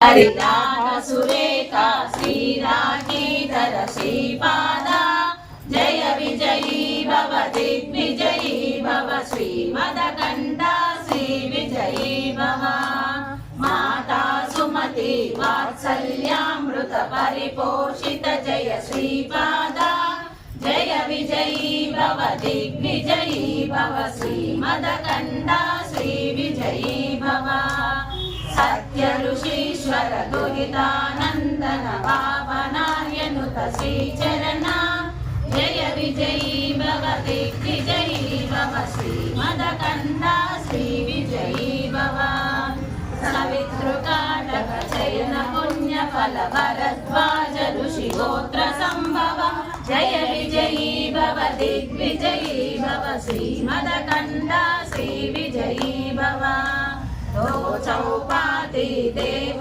హరినాథ సురేఖ శ్రీరాగీధర శ్రీపాద జయ విజయీ భవ దిగ్విజయీ భవ శ్రీమదకంఠ శ్రీ విజయీ భవ మాతా సుమతి వాత్సల్యామృత పరిపోషిత జయ శ్రీపాద జయ విజయీ భవ దిగ్విజయీ భవ శ్రీమదకంఠ శ్రీ విజయీ భవ సత్య ఋషీశ్వర దురితానందన పావనార్యనుత శ్రీచరణ జయ విజయీ భవ దిగ్విజయీ భవ శ్రీమదకంఠ శ్రీ విజయీ భవ సవితృకాటక చయన పుణ్య ఫల భరద్వాజ ఋషి గోత్ర సంభవ జయ విజయీ భవ దిగ్విజయీ భవ శ్రీమదకంఠ శ్రీ విజయీ భవ చౌపాతి దేవ